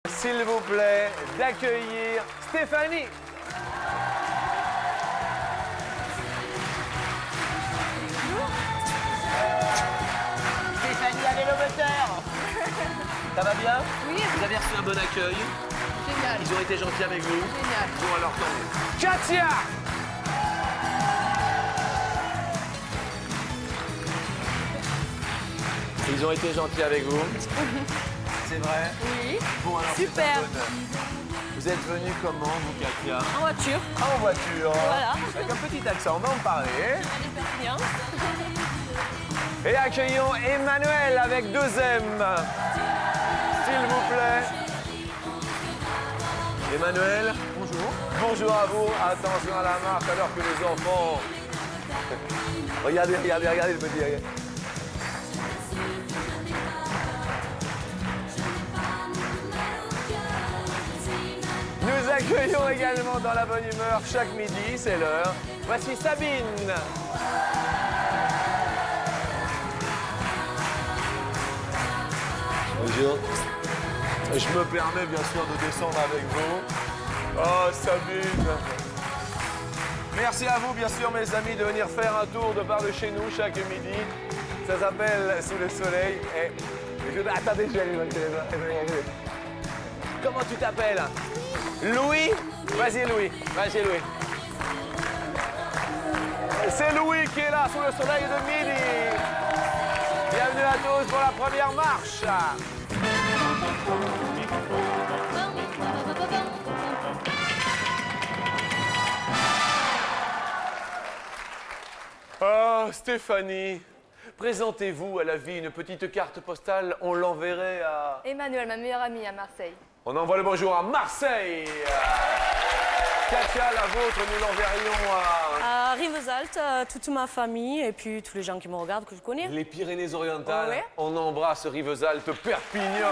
S'il vous plaît, d'accueillir Stéphanie. Stéphanie avec le moteur. Ça va bien? Oui, Vous avez reçu un bon accueil? génial. Ils ont été gentils avec vous? Génial. Bon alors tant mieux. Katia! Ils ont été gentils avec vous? C'est vrai? Oui. Bon alors Super. c'est un bonheur. Vous êtes venu comment vous Katia? En voiture. Ah, en voiture. Voilà. Avec un petit accent, on va en parler. Bien. Et accueillons Emmanuel avec 2 M. S'il vous plaît. Emmanuel. Bonjour. Bonjour à vous. Attention à la marche alors que les enfants... Regardez, regardez, regardez le petit. Regardez. Nous accueillons également dans la bonne humeur chaque midi, c'est l'heure. Voici Sabine. Bonjour. Je me permets bien sûr de descendre avec vous. Oh, Sabine. Merci à vous, bien sûr, mes amis, de venir faire un tour de par de chez nous chaque midi. Ça s'appelle Sous le soleil. Et attendez, je vais aller. Comment tu t'appelles? Louis? Vas-y, Louis. Vas-y, Louis. C'est Louis qui est là sous le soleil de midi. Bienvenue à tous pour la première marche. Oh, Stéphanie, présentez-vous à la vie une petite carte postale. On l'enverrait à... Emmanuel, ma meilleure amie à Marseille. On envoie le bonjour à Marseille. Katia, la vôtre, nous l'enverrions à... À Rivesaltes, toute ma famille et puis tous les gens qui me regardent, que je connais. Les Pyrénées-Orientales. Ouais. On embrasse Rivesaltes, Perpignan.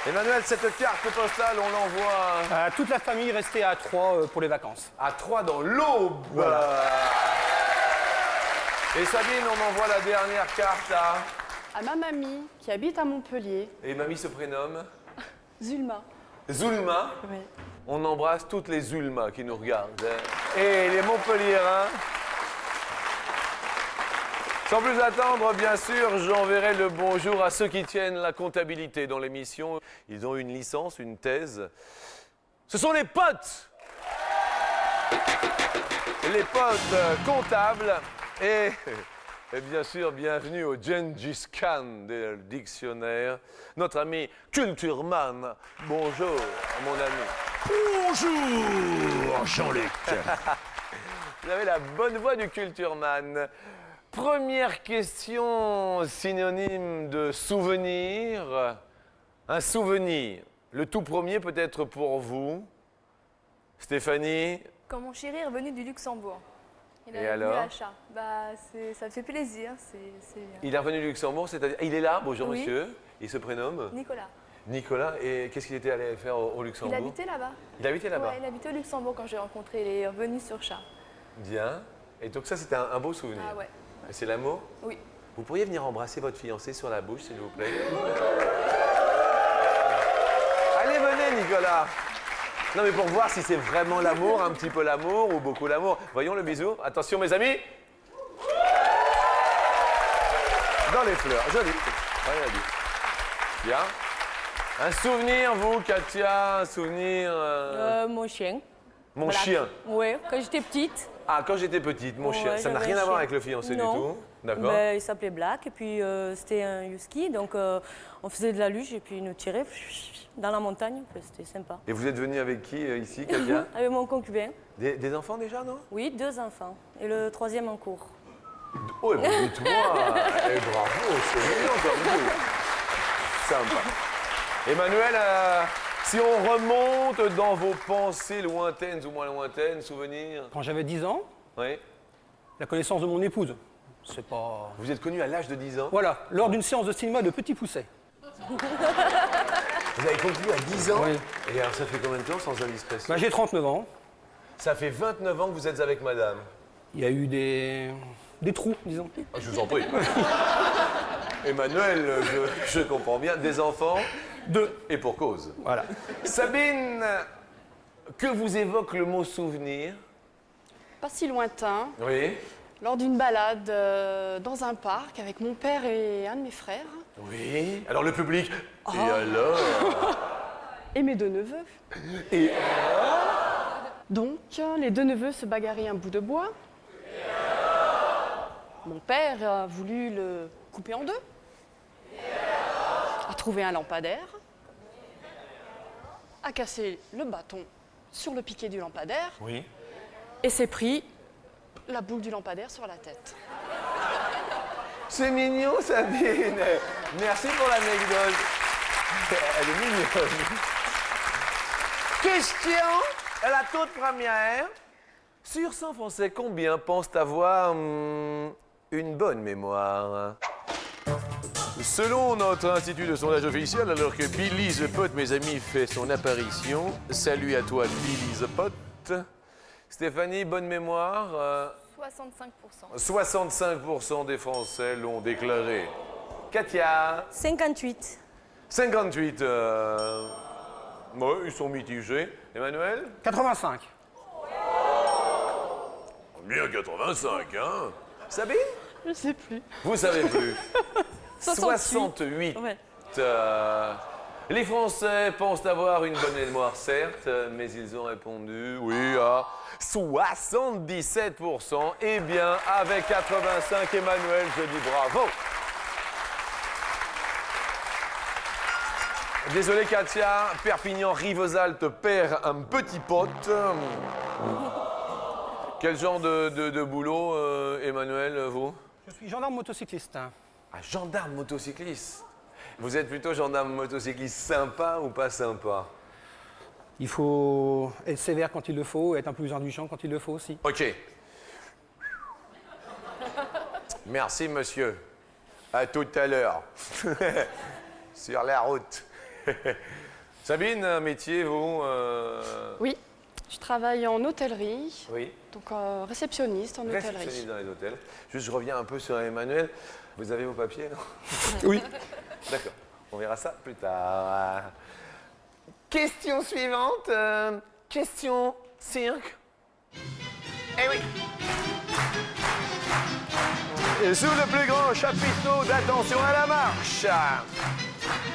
Emmanuel, cette carte postale, on l'envoie Toute la famille restée à Troyes pour les vacances. à Troyes dans l'Aube. Voilà. Et Sabine, on envoie la dernière carte à... À ma mamie qui habite à Montpellier, Et mamie se prénomme Zulma. Zulma. Oui. On embrasse toutes les Zulma qui nous regardent. Et les Montpelliérains. Sans plus attendre, bien sûr, j'enverrai le bonjour à ceux qui tiennent la comptabilité dans l'émission. Ils ont une licence, une thèse. Ce sont les potes. Les potes comptables. Et bien sûr, bienvenue au Gengis Khan des dictionnaires. Notre ami Cultureman. Bonjour, mon ami. Bonjour, Jean-Luc. Vous avez la bonne voix du Cultureman. Première question, synonyme de souvenir. Un souvenir. Le tout premier peut-être pour vous. Stéphanie. Quand mon chéri est revenu du Luxembourg. Il Et a venu alors à Chat. Bah, ça me fait plaisir, c'est bien. Il est revenu du Luxembourg, c'est-à-dire... Il est là, bonjour Oui. monsieur. Il se prénomme Nicolas. Nicolas. Et qu'est-ce qu'il était allé faire au Il Luxembourg? habitait là-bas. Il habitait là-bas. Ouais, il habitait au Luxembourg quand j'ai rencontré. Il est revenu sur Chat. Bien. Et donc ça, c'était un beau souvenir. Ah ouais. Et c'est l'amour? Oui. Vous pourriez venir embrasser votre fiancé sur la bouche, s'il vous plaît? Allez, venez, Nicolas. Non, mais pour voir si c'est vraiment l'amour, un petit peu l'amour ou beaucoup l'amour. Voyons le bisou. Attention, mes amis. Dans les fleurs. Joli. Regardez. Bien. Un souvenir, vous, Katia, un souvenir... Mon chien. Mon Black. chien. Oui, quand j'étais petite. Ah, quand j'étais petite, mon Ouais, chien. Ça n'a j'avais rien un à voir chien. avec le fiancé Non. du tout. D'accord. Ben, il s'appelait Black et puis c'était un husky. Donc on faisait de la luge et puis il nous tirait dans la montagne. Enfin, c'était sympa. Et vous êtes venu avec qui ici, Katia? Avec mon concubin. Des enfants déjà, non? Oui, 2 enfants. Et le 3e en cours. Oh, et ben, dites-moi. Et bravo, c'est mignon comme vous. Sympa. Emmanuel, si on remonte dans vos pensées lointaines ou moins lointaines, souvenirs. Quand j'avais 10 ans, Oui. la connaissance de mon épouse. C'est pas... Vous êtes connu à l'âge de 10 ans. Voilà, lors d'une séance de cinéma de Petit Pousset. Vous avez conclu à 10 ans. Oui. Et alors, ça fait combien de temps sans indiscrétion? Ben, j'ai 39 ans. Ça fait 29 ans que vous êtes avec madame. Il y a eu des trous, disons. Ah, je vous en prie. Emmanuel, je comprends bien. Des enfants? 2. Et pour cause. Voilà. Sabine, que vous évoque le mot souvenir? Pas si lointain, Oui. lors d'une balade dans un parc avec mon père et un de mes frères Oui. Alors le public. Et alors? et mes 2 neveux. Et Donc, les 2 neveux se bagarraient un bout de bois. Mon père a voulu le couper en 2. A trouvé un lampadaire. A cassé le bâton sur le piquet du lampadaire oui. et s'est pris la boule du lampadaire sur la tête. C'est mignon, Sabine. Merci pour l'anecdote. Elle est mignonne. Question, la toute première. Sur 100 Français, combien pensent avoir une bonne mémoire? Selon notre institut de sondage officiel, alors que Billy the Pot, mes amis, fait son apparition, salut à toi, Billy the Pot. Stéphanie, bonne mémoire 65%. 65% des Français l'ont déclaré. Katia, 58. 58. Ouais, ils sont mitigés. Emmanuel? 85. Bien 85, hein? Sabine? Je sais plus. Vous savez plus. 68. 68. Ouais. Les Français pensent avoir une bonne mémoire, certes, mais ils ont répondu oui à 77%. Eh bien, avec 85, Emmanuel, je dis bravo. Désolé, Katia, Perpignan-Rivesaltes perd un petit pote. Quel genre de boulot, Emmanuel, vous? Je suis gendarme motocycliste. Ah, gendarme motocycliste. Vous êtes plutôt gendarme motocycliste sympa ou pas sympa? Il faut être sévère quand il le faut, être un peu plus indulgent quand il le faut aussi. Ok. Merci, monsieur. À tout à l'heure. Sur la route. Sabine, un métier, vous Oui, je travaille en hôtellerie, Oui. donc réceptionniste en hôtellerie. Réceptionniste dans les hôtels. Juste, je reviens un peu sur Emmanuel. Vous avez vos papiers, non? Oui. D'accord. On verra ça plus tard. Question suivante. Question cirque. Eh oui. Et sous le plus grand chapiteau d'attention à la marche,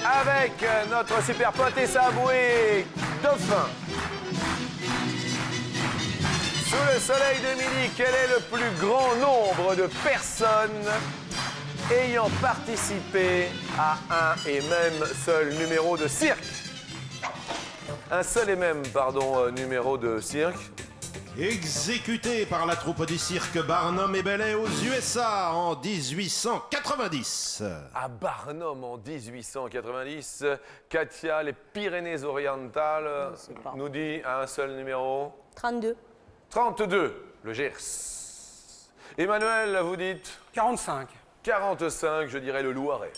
avec notre super pote et sa bouée dauphin. Sous le soleil de midi, quel est le plus grand nombre de personnes ayant participé à un et même seul numéro de cirque? Un seul et même, numéro de cirque. Exécuté par la troupe du cirque Barnum et Bailey aux USA en 1890. À Barnum en 1890, Katia, les Pyrénées-Orientales, nous dit un seul numéro. 32. 32, le Gers. Emmanuel, vous dites 45. 45, je dirais le Loiret.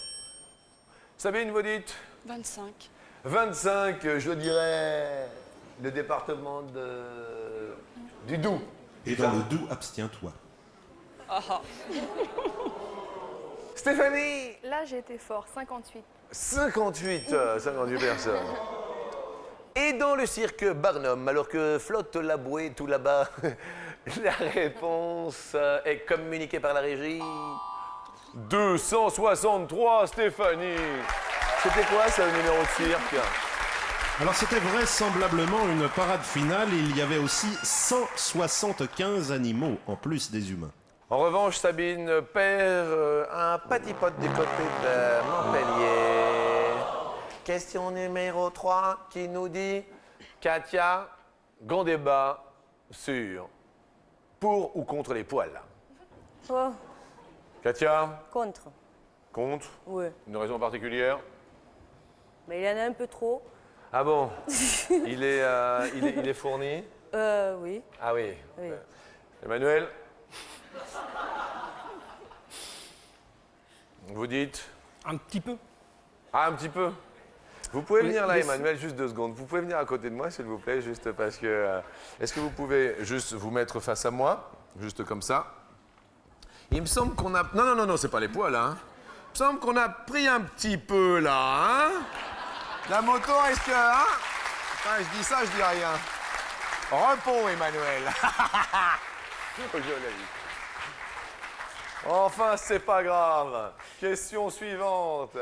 Sabine, vous dites 25. 25, je dirais le département du Doubs. Et dans le Doubs, abstiens-toi. Stéphanie, Là, j'ai été fort. 58. 58 personnes. Et dans le cirque Barnum, alors que flotte la bouée tout là-bas, la réponse est communiquée par la régie. 263, Stéphanie. C'était quoi, ça, le numéro de cirque? Alors c'était vraisemblablement une parade finale et il y avait aussi 175 animaux en plus des humains. En revanche, Sabine perd un petit pote du côté de Montpellier. Question numéro 3 qui nous dit, Katia, grand débat sur pour ou contre les poils. Oh, Katia, contre. contre? Ouais. Une raison particulière? Mais il y en a un peu trop. Ah bon? il est fourni? Oui. Ah oui. Oui. Emmanuel? Vous dites? Un petit peu. Ah, un petit peu. Vous pouvez venir là, mais Emmanuel, juste 2 secondes. Vous pouvez venir à côté de moi, s'il vous plaît, juste parce que... Est-ce que vous pouvez juste vous mettre face à moi? Juste comme ça. Il me semble qu'on a... Non, c'est pas les poils, hein. Il me semble qu'on a pris un petit peu, là, hein. La moto risque, hein? Enfin, je dis ça, je dis rien. Repos, Emmanuel. Je l'ai eu. Enfin, c'est pas grave. Question suivante.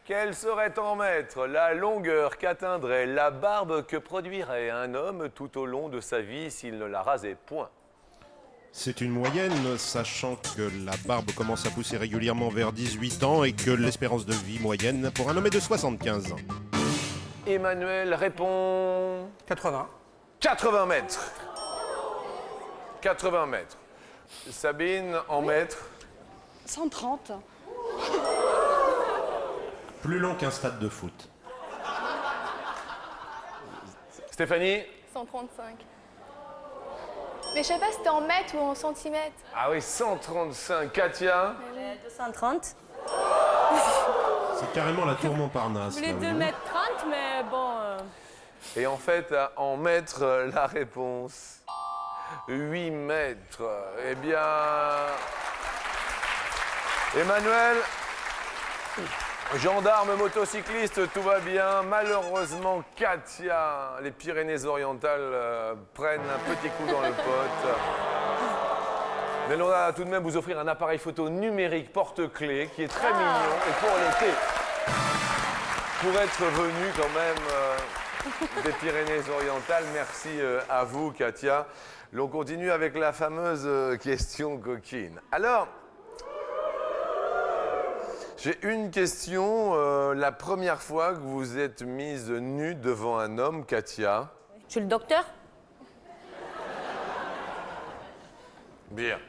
Quelle serait en mètres la longueur qu'atteindrait la barbe que produirait un homme tout au long de sa vie s'il ne la rasait point? C'est une moyenne, sachant que la barbe commence à pousser régulièrement vers 18 ans et que l'espérance de vie moyenne pour un homme est de 75 ans. Emmanuel répond 80. 80 mètres. 80 mètres. Sabine, en mètres. 130. Plus long qu'un stade de foot. Stéphanie? 135. Mais je sais pas si c'était en mètres ou en centimètres. Ah oui, 135. Katia? 230. C'est carrément la tour Montparnasse. Je voulais là, 2 oui. mètres 30, mais bon... Et en fait, en mètres, la réponse, 8 mètres. Eh bien, Emmanuel, gendarme, motocycliste, tout va bien. Malheureusement, Katia, les Pyrénées-Orientales prennent un petit coup dans le pote. Mais on va tout de même vous offrir un appareil photo numérique porte-clés qui est très mignon. Et pour l'été, pour être venu quand même des Pyrénées-Orientales, merci à vous, Katia. L'on continue avec la fameuse question coquine. Alors, j'ai une question. La première fois que vous êtes mise nue devant un homme, Katia? Je suis le docteur. Bien.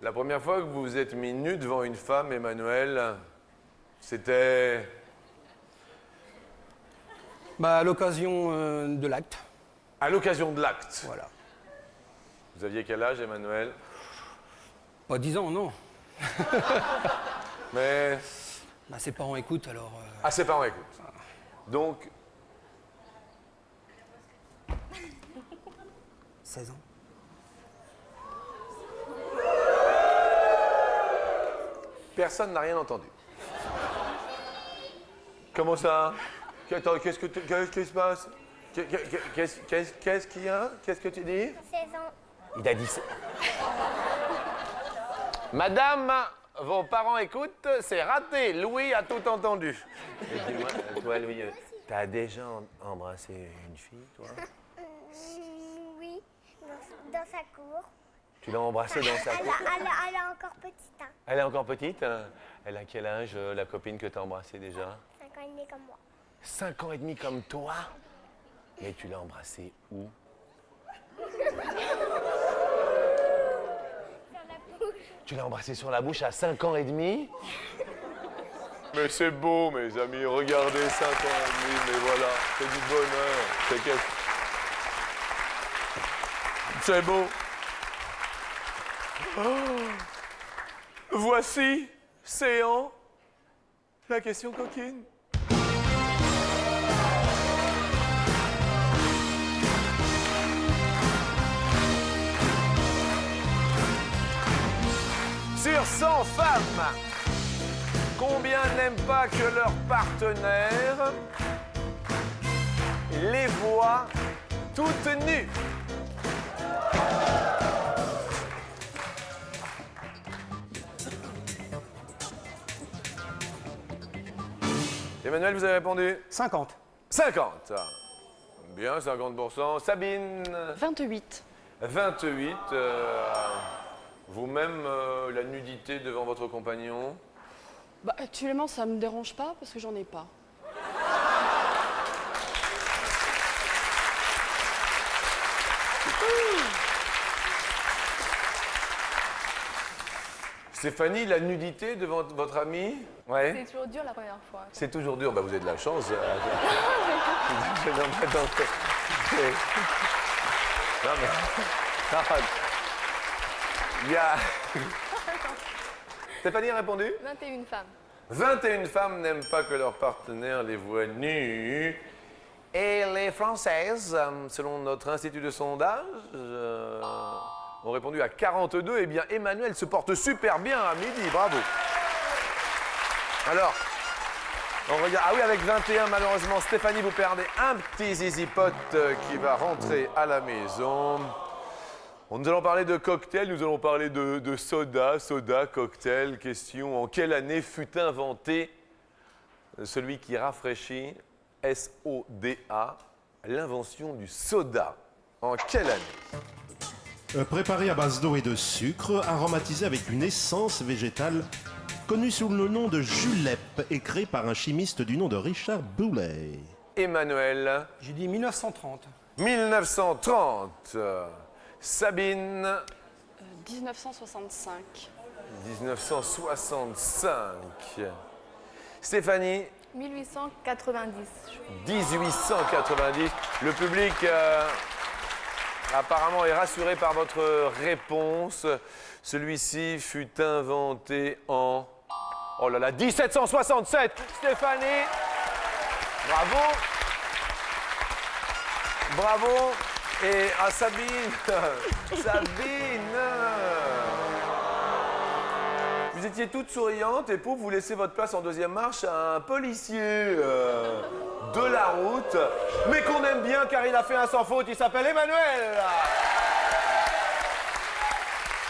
La première fois que vous vous êtes mis nue devant une femme, Emmanuel, c'était... Bah, à l'occasion de l'acte. À l'occasion de l'acte. Voilà. Vous aviez quel âge, Emmanuel? Pas 10 ans, non. Mais... Bah, ses parents écoutent, alors... Ah, ses parents écoutent. Donc, 16 ans. personne n'a rien entendu. Comment ça? Attends, qu'est-ce qui se passe? Qu'est-ce qu'il y a? Qu'est-ce que tu dis? 16 ans. Il a dit ça. Madame, vos parents écoutent, c'est raté. Louis a tout entendu. Et dis-moi, toi, Louis, t'as déjà embrassé une fille, toi? Oui, dans sa cour. Tu l'as embrassée dans sa cour? Elle est encore petite. Hein. Elle est encore petite? Elle a quel âge, la copine que t'as embrassée déjà? 5 ans et demi comme moi. 5 ans et demi comme toi? Mais tu l'as embrassée où? Sur la bouche. Tu l'as embrassée sur la bouche à 5 ans et demi? Mais c'est beau, mes amis, regardez 5 ans et demi, mais voilà, c'est du bonheur. C'est beau. Oh. Voici, séant, la question coquine. Sur 100 femmes, combien n'aiment pas que leur partenaire les voit toutes nues? Emmanuel, vous avez répondu 50. 50. Bien, 50%. Sabine 28. 28. Vous-même, la nudité devant votre compagnon? Bah, actuellement, ça me dérange pas parce que j'en ai pas. Stéphanie, la nudité devant votre ami? Ouais. C'est toujours dur la première fois. C'est toujours dur. Bah, vous avez de la chance. Non, mais... Non, il y a... Stéphanie a répondu? 21 femmes. 21 femmes n'aiment pas que leur partenaire les voit nus. Et les Françaises, selon notre institut de sondage, ont répondu à 42. Eh bien, Emmanuel se porte super bien à midi. Bravo. Alors, On regarde. Ah oui, avec 21, malheureusement, Stéphanie, vous perdez un petit zizi pot qui va rentrer à la maison. Nous allons parler de cocktail, nous allons parler de soda, cocktail. Question, en quelle année fut inventé celui qui rafraîchit, S-O-D-A, l'invention du soda? En quelle année? Préparé à base d'eau et de sucre, aromatisé avec une essence végétale connu sous le nom de julep et créé par un chimiste du nom de Richard Boulay. Emmanuel. J'ai dit 1930. 1930. Sabine. 1965. 1965. Stéphanie. 1890. 1890. Le public apparemment est rassuré par votre réponse. Celui-ci fut inventé en... Oh là là, 1767. Stéphanie. Bravo. Bravo. Et à Sabine. Sabine. Vous étiez toute souriante et pour vous laisser votre place en deuxième marche à un policier de la route, mais qu'on aime bien car il a fait un sans faute, il s'appelle Emmanuel.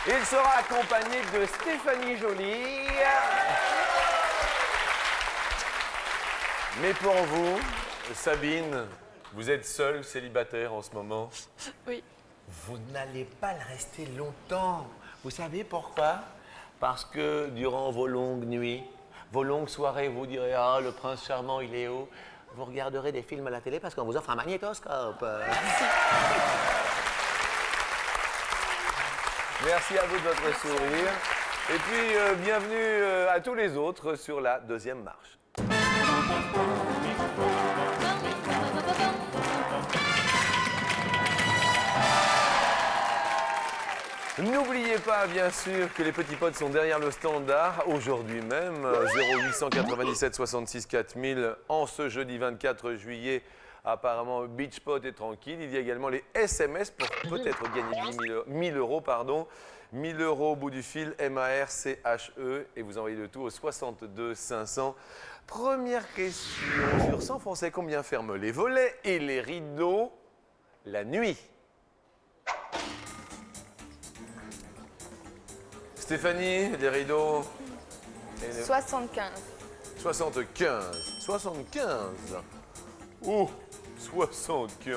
Il sera accompagné de Stéphanie Joly. Mais pour vous, Sabine, vous êtes seule célibataire en ce moment. Oui. Vous n'allez pas le rester longtemps. Vous savez pourquoi? Parce que durant vos longues nuits, vos longues soirées, vous direz « Ah, le prince charmant, il est où ?» Vous regarderez des films à la télé parce qu'on vous offre un magnétoscope. Merci à vous de votre sourire. Et puis, bienvenue à tous les autres sur la deuxième marche. N'oubliez pas, bien sûr, que les petits potes sont derrière le standard, aujourd'hui même, 0897 66 4000, en ce jeudi 24 juillet. Apparemment, Beachpot est tranquille. Il y a également les SMS pour peut-être gagner 1000 euros, pardon. 1000 euros au bout du fil, M-A-R-C-H-E, et vous envoyez le tout au 62 500. Première question sur 100 Français, combien ferment les volets et les rideaux la nuit? Stéphanie, les rideaux? 75. 75. 75. Ouh, 75.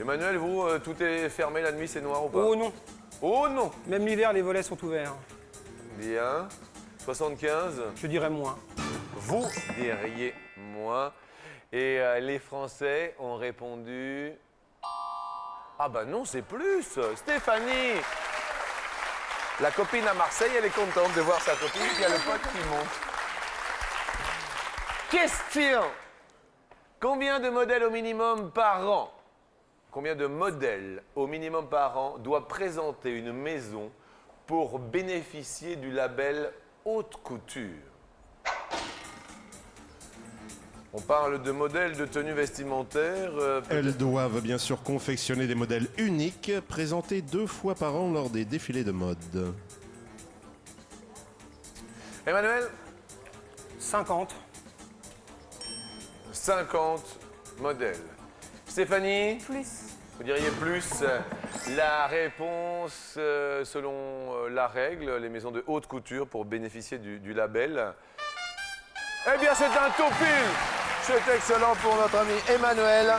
Emmanuel, vous, tout est fermé la nuit, c'est noir ou pas? Oh non. Oh non. Même l'hiver, les volets sont ouverts. Bien. 75. Je dirais moins. Vous diriez moins. Et les Français ont répondu... Ah bah non, c'est plus. Stéphanie. La copine à Marseille, elle est contente de voir sa copine, puis il y a le pote qui monte. Question. Combien de modèles au minimum par an? Combien de modèles au minimum par an doit présenter une maison pour bénéficier du label haute couture? On parle de modèles de tenues vestimentaires. Elles doivent bien sûr confectionner des modèles uniques, présentés 2 fois par an lors des défilés de mode. Emmanuel? 50. 50 modèles. Stéphanie? Plus. Vous diriez plus. La réponse, selon la règle, les maisons de haute couture pour bénéficier du label. Eh bien, c'est un tout pile. C'est excellent pour notre ami Emmanuel.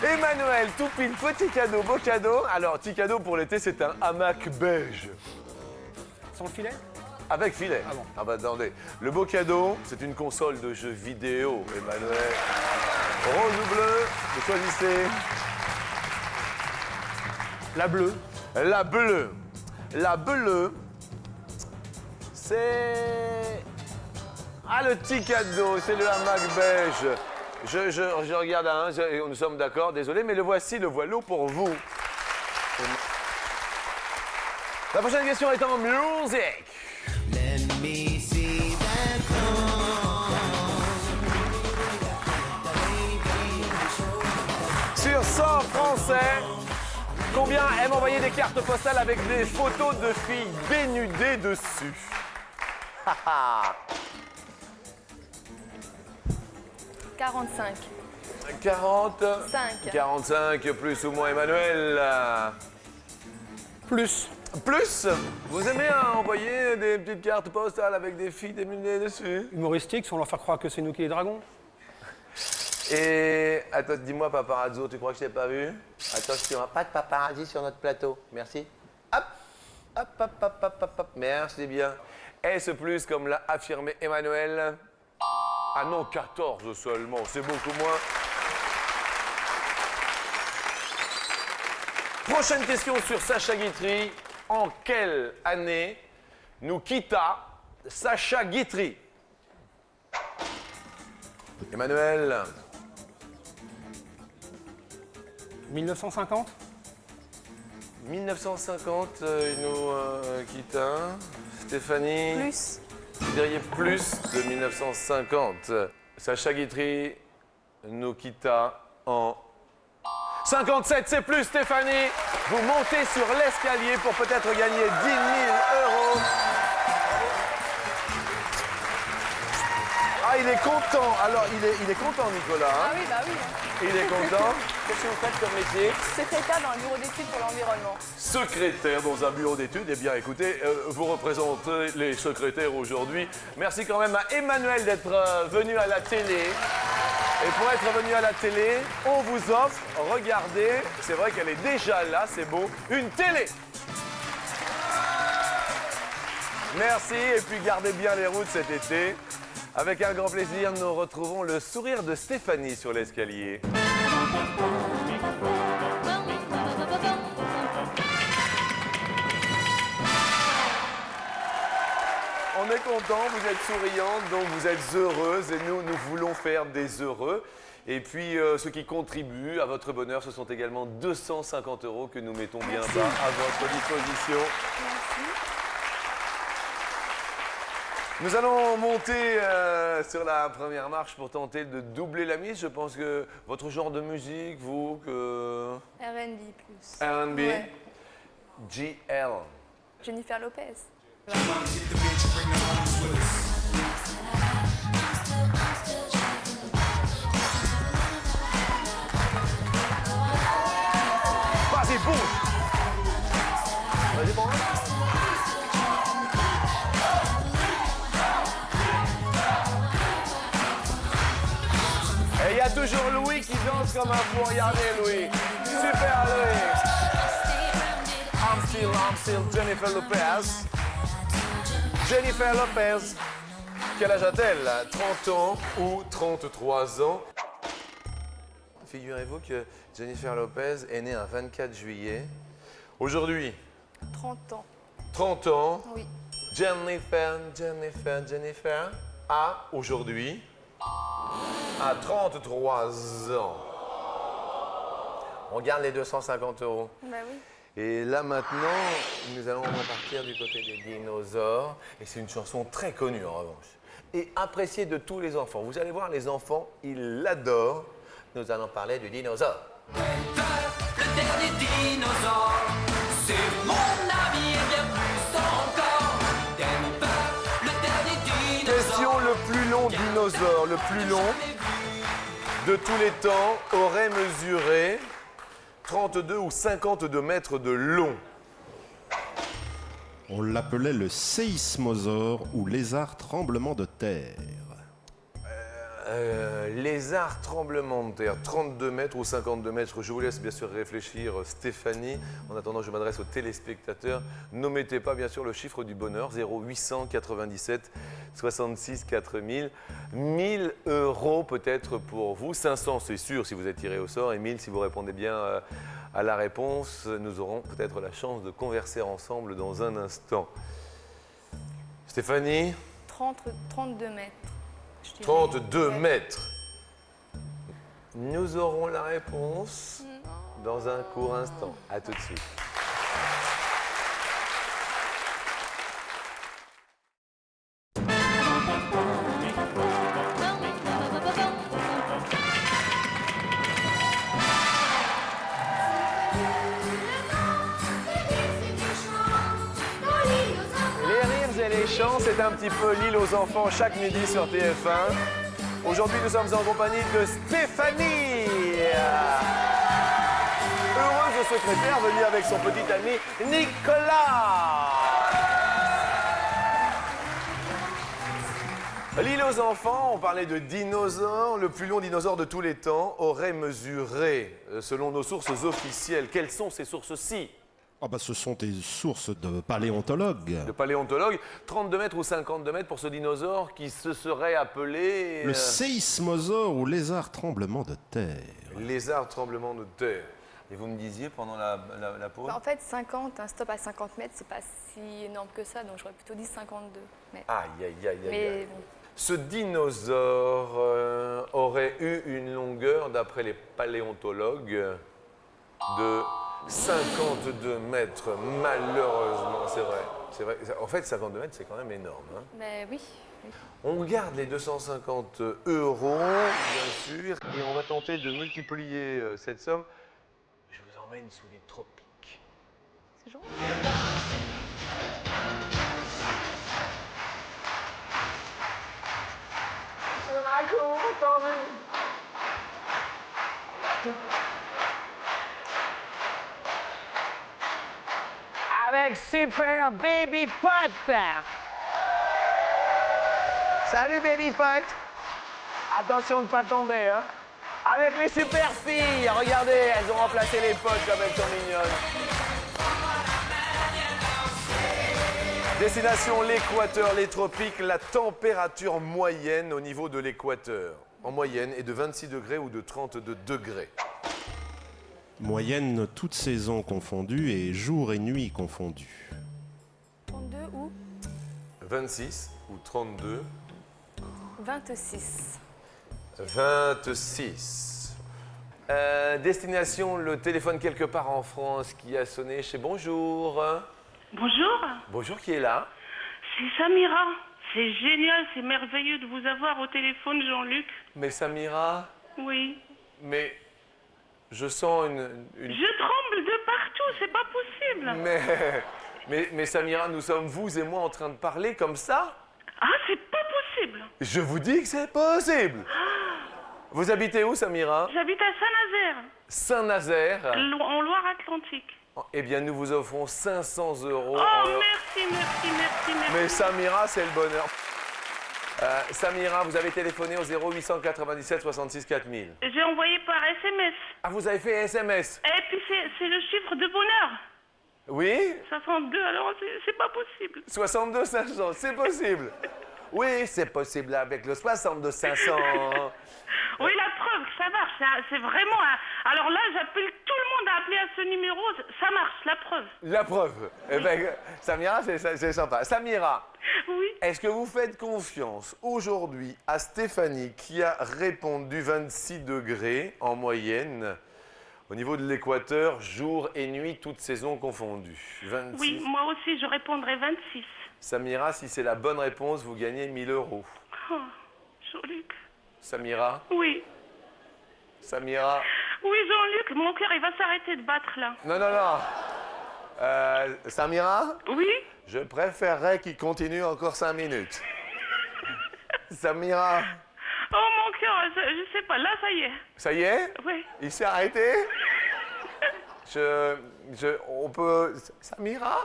Emmanuel, tout pile, petit cadeau, beau cadeau. Alors, petit cadeau pour l'été, c'est un hamac beige. Sans le filet? Avec filet. Ah bon. Ah bah attendez. Le beau cadeau, c'est une console de jeux vidéo, Emmanuel. Rose ou bleu, vous choisissez. La bleue. La bleue. La bleue, c'est... Ah, le petit cadeau, c'est le hamac beige. Je regarde un, nous sommes d'accord, désolé, mais le voici, le voileau pour vous. La prochaine question est en musique. Sur 100 Français, combien aiment envoyer des cartes postales avec des photos de filles dénudées dessus? 45. 45. 45 plus ou moins Emmanuel. Plus. Plus. Vous aimez envoyer des petites cartes postales avec des filles dénudées dessus? Humoristique, sans leur faire croire que c'est nous qui les dragons. Et attends, dis-moi paparazzo, tu crois que je t'ai pas vu? Attention, pas de paparazzi sur notre plateau. Merci. Hop, hop, hop, hop, hop, hop, hop. Merci bien. Est-ce plus comme l'a affirmé Emmanuel? Ah non, 14 seulement, c'est beaucoup moins. Prochaine question sur Sacha Guitry. En quelle année nous quitta Sacha Guitry? Emmanuel. 1950. 1950, il nous quitta. Stéphanie. Plus. Vous diriez plus de 1950. Sacha Guitry nous quitta en 57, c'est plus Stéphanie. Vous montez sur l'escalier pour peut-être gagner 10 000 €. Ah, il est content. Alors, il est content, Nicolas. Hein? Ah oui, bah oui. Il est content. Qu'est-ce que vous faites comme métier? Secrétaire dans un bureau d'études pour l'environnement. Secrétaire dans un bureau d'études. Eh bien, écoutez, vous représentez les secrétaires aujourd'hui. Merci quand même à Emmanuel d'être venu à la télé. Et pour être venu à la télé, on vous offre, regardez, c'est vrai qu'elle est déjà là, c'est beau, une télé. Merci et puis gardez bien les routes cet été. Avec un grand plaisir, nous retrouvons le sourire de Stéphanie sur l'escalier. On est content, vous êtes souriante, donc vous êtes heureuse et nous voulons faire des heureux. Et puis, ceux qui contribuent à votre bonheur, ce sont également 250 € que nous mettons bien bas à votre disposition. Merci. Nous allons monter sur la première marche pour tenter de doubler la mise. Je pense que votre genre de musique, vous, que... R&B plus. R&B, Ouais. GL. Jennifer Lopez. Vas-y, bouge. Vas-y, bon. Et il y a toujours Louis qui danse comme un fou. Regardez, Louis. Super, Louis. I'm still Jennifer Lopez. Jennifer Lopez. Quel âge a-t-elle? 30 ans ou 33 ans? Figurez-vous que Jennifer Lopez est née un 24 juillet. Aujourd'hui, 30 ans. 30 ans. Oui. Jennifer a aujourd'hui à 33 ans. On garde les 250 €. Bah oui. Et là maintenant, nous allons repartir du côté des dinosaures. Et c'est une chanson très connue en revanche. Et appréciée de tous les enfants. Vous allez voir, les enfants, ils l'adorent. Nous allons parler du dinosaure. Le dernier dinosaure, c'est mon ami et bien plus encore. Denver, le dernier dinosaure. Question: le plus long dinosaure, le plus long de tous les temps, aurait mesuré 32 ou 52 mètres de long. On l'appelait le séismosaure ou lézard tremblement de terre. Lézard tremblement de terre, 32 mètres ou 52 mètres. Je vous laisse bien sûr réfléchir, Stéphanie. En attendant, je m'adresse aux téléspectateurs. N'omettez pas bien sûr le chiffre du bonheur, 0897 66 4000. 1000 € peut-être pour vous. 500 c'est sûr si vous êtes tiré au sort. Et 1000 si vous répondez bien à la réponse. Nous aurons peut-être la chance de converser ensemble dans un instant. Stéphanie? 32 mètres. 32 mètres. Nous aurons la réponse dans un court instant. À tout de suite. Les rires et les chants, c'est un petit peu l'île aux enfants chaque midi sur TF1. Aujourd'hui, nous sommes en compagnie de Stéphanie. Heureuse de secrétaire venue avec son petit ami Nicolas. L'île aux enfants, on parlait de dinosaures. Le plus long dinosaure de tous les temps aurait mesuré, selon nos sources officielles, quelles sont ces sources-ci? Ah bah ce sont des sources de paléontologues. De paléontologues, 32 mètres ou 52 mètres pour ce dinosaure qui se serait appelé... Le séismosaure ou lézard tremblement de terre. Lézard tremblement de terre. Et vous me disiez pendant la pause? Bah, en fait, 50, un stop à 50 mètres, c'est pas si énorme que ça, donc j'aurais plutôt dit 52 mètres. Aïe, aïe, aïe, aïe, Mais aïe. bon. Ce dinosaure aurait eu une longueur, d'après les paléontologues, de 52 mètres. Malheureusement, c'est vrai. C'est vrai. En fait, 52 mètres, c'est quand même énorme. Hein. Mais oui. On garde les 250 €, bien sûr, et on va tenter de multiplier cette somme. Je vous emmène sous les tropiques. C'est gentil. Avec Super Baby Pot. Salut Baby Pot. Attention de ne pas tomber, hein. Avec les super filles, regardez, elles ont remplacé les potes comme elles sont mignonnes. Destination l'équateur, les tropiques, la température moyenne au niveau de l'équateur, en moyenne, est de 26 degrés ou de 32 degrés. Moyenne toutes saisons confondues et jour et nuit confondus. 32 ou 26 ou 32, 26. 26. Destination, le téléphone quelque part en France qui a sonné chez Bonjour. Bonjour, Bonjour, qui est là? c'est Samira. C'est génial, c'est merveilleux de vous avoir au téléphone, Jean-Luc. Mais Samira, Oui. mais je sens une... Je tremble de partout, c'est pas possible. Mais Samira, nous sommes vous et moi en train de parler comme ça? Ah, c'est pas possible. Je vous dis que c'est possible. Vous habitez où, Samira? J'habite à Saint-Nazaire, Saint-Nazaire. en Loire-Atlantique. Eh bien, nous vous offrons 500 €. Oh, merci. Mais Samira, c'est le bonheur. Samira, vous avez téléphoné au 0897 66 4000. J'ai envoyé par SMS. Ah, vous avez fait SMS? Et puis c'est le chiffre de bonheur. Oui? 62, alors c'est pas possible. 62 500, c'est possible. Oui, c'est possible avec le 62 500. Oui, la preuve que ça marche, c'est vraiment... Alors là, j'appelle tout le monde à appeler à ce numéro, ça marche, la preuve. La preuve. Eh bien, Samira, c'est sympa. Samira, Oui. est-ce que vous faites confiance aujourd'hui à Stéphanie qui a répondu 26 degrés en moyenne au niveau de l'équateur, jour et nuit, toutes saisons confondues? 26. Oui, moi aussi, je répondrai 26. Samira, si c'est la bonne réponse, vous gagnez 1000 €. Oh, Jean-Luc. Samira? Oui. Samira? Oui, Jean-Luc, mon cœur, il va s'arrêter de battre, là. Non. Samira? Oui? Je préférerais qu'il continue encore 5 minutes. Samira? Oh, mon cœur, je sais pas, là, ça y est. Ça y est? Oui. Il s'est arrêté? On peut... Samira?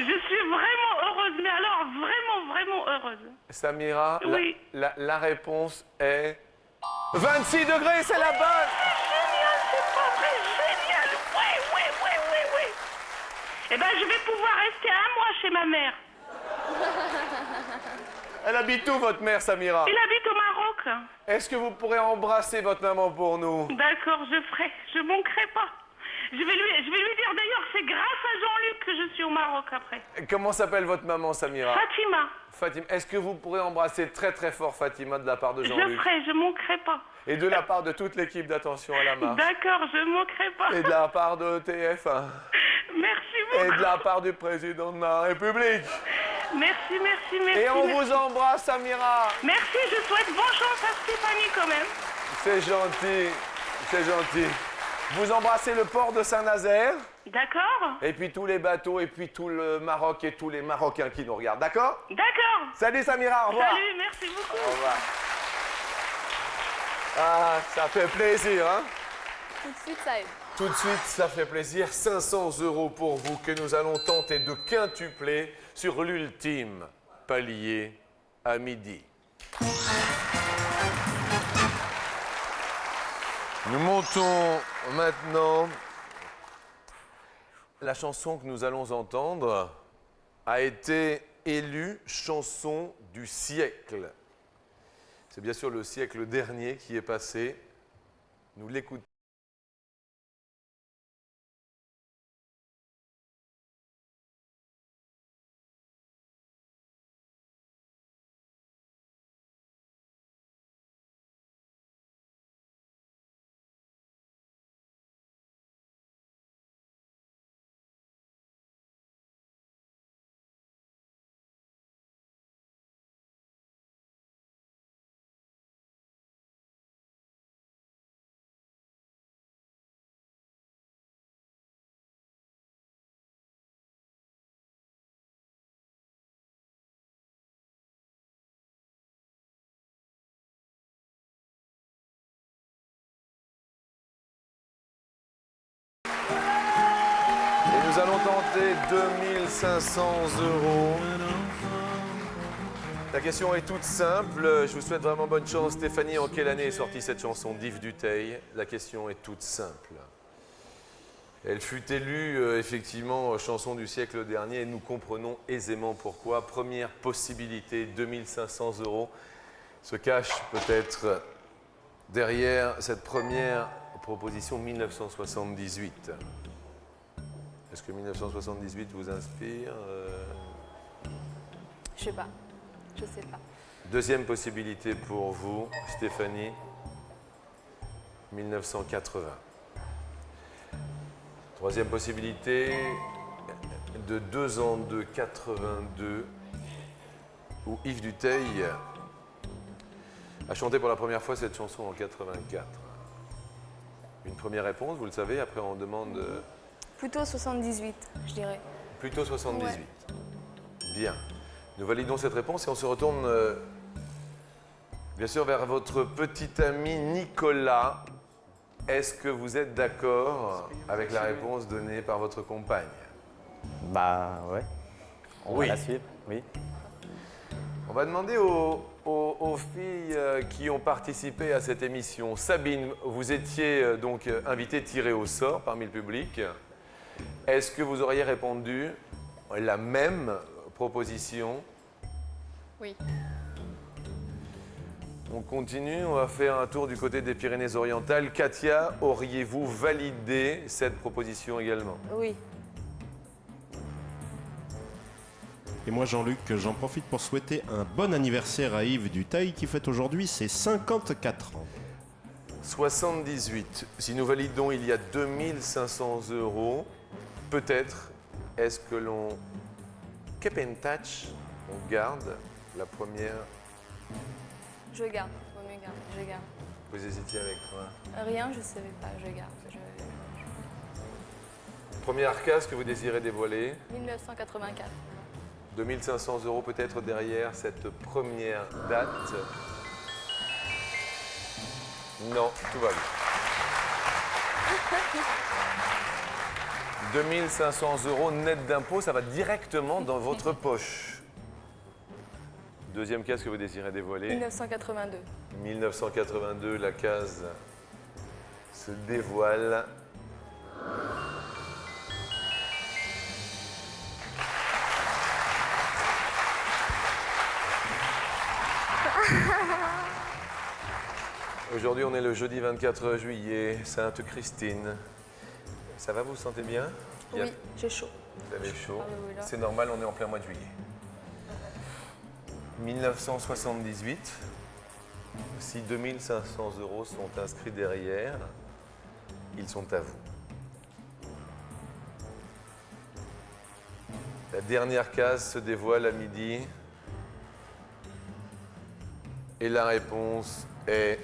Je suis vraiment heureuse, mais alors vraiment heureuse. Samira, Oui. la réponse est 26 degrés, c'est la bonne! Génial, c'est pas vrai, génial. Oui. Eh ben, je vais pouvoir rester 1 mois chez ma mère. Elle habite où, votre mère, Samira? Il habite au Maroc. Est-ce que vous pourrez embrasser votre maman pour nous? D'accord, je ferai. Je manquerai pas. Je vais lui dire d'ailleurs que c'est grâce à Jean-Luc que je suis au Maroc après. Comment s'appelle votre maman, Samira? Fatima. Fatima, est-ce que vous pourrez embrasser très très fort Fatima de la part de Je Jean-Luc? ferai, je manquerai pas. Et de la part de toute l'équipe d'Attention à la marche? D'accord, je manquerai pas. Et de la part de TF1? Merci beaucoup. Et de la part du président de la République? Merci. Et on merci. vous embrasse, Samira. Merci, je souhaite bonne chance à Stéphanie quand même. C'est gentil, c'est gentil. Vous embrassez le port de Saint-Nazaire, D'accord. et puis tous les bateaux, et puis tout le Maroc et tous les Marocains qui nous regardent, d'accord? D'accord. Salut Samira, au revoir. Salut, merci beaucoup. Au revoir. Ah, ça fait plaisir, hein? Tout de suite, ça aide. Tout de suite, ça fait plaisir. 500 € pour vous que nous allons tenter de quintupler sur l'ultime palier à midi. Nous montons maintenant. La chanson que nous allons entendre a été élue chanson du siècle. C'est bien sûr le siècle dernier qui est passé. Nous l'écoutons. Nous allons tenter 2500 €. La question est toute simple. Je vous souhaite vraiment bonne chance. Stéphanie, en quelle année est sortie cette chanson d'Yves Duteil? La question est toute simple. Elle fut élue effectivement chanson du siècle dernier et nous comprenons aisément pourquoi. Première possibilité, 2500 € se cache peut-être derrière cette première proposition 1978. Est-ce que 1978 vous inspire? Je sais pas. Je sais pas. Deuxième possibilité pour vous, Stéphanie, 1980. Troisième possibilité, de 2 ans de 82, où Yves Duteil a chanté pour la première fois cette chanson en 84. Une première réponse, vous le savez, après on demande... Plutôt 78, je dirais. Plutôt 78. Ouais. Bien. Nous validons cette réponse et on se retourne bien sûr vers votre petit ami Nicolas. Est-ce que vous êtes d'accord avec la réponse donnée par votre compagne? Bah ouais. On Oui. va la suivre, oui. On va demander aux filles qui ont participé à cette émission. Sabine, vous étiez donc invitée tirée au sort parmi le public. Est-ce que vous auriez répondu la même proposition? Oui. On continue, on va faire un tour du côté des Pyrénées-Orientales. Katia, auriez-vous validé cette proposition également? Oui. Et moi, Jean-Luc, j'en profite pour souhaiter un bon anniversaire à Yves Duteil qui fête aujourd'hui ses 54 ans. 78. Si nous validons, il y a 2500 €. Peut-être, est-ce que l'on keep in touch, on garde la première? Je garde. Vaut mieux garder. Je garde. Vous hésitiez avec quoi? Rien, je savais pas. Je garde. Première case que vous désirez dévoiler? 1984. 2500 € peut-être derrière cette première date. Non, tout va bien. 2500 € net d'impôt, ça va directement dans votre poche. Deuxième case que vous désirez dévoiler? 1982. 1982, la case se dévoile. Aujourd'hui, on est le jeudi 24 juillet, Sainte-Christine. Ça va, vous vous sentez bien? Oui, j'ai chaud. Vous avez chaud? Ah oui, là. C'est normal, on est en plein mois de juillet. 1978. Si 2500 € sont inscrits derrière, ils sont à vous. La dernière case se dévoile à midi. Et la réponse est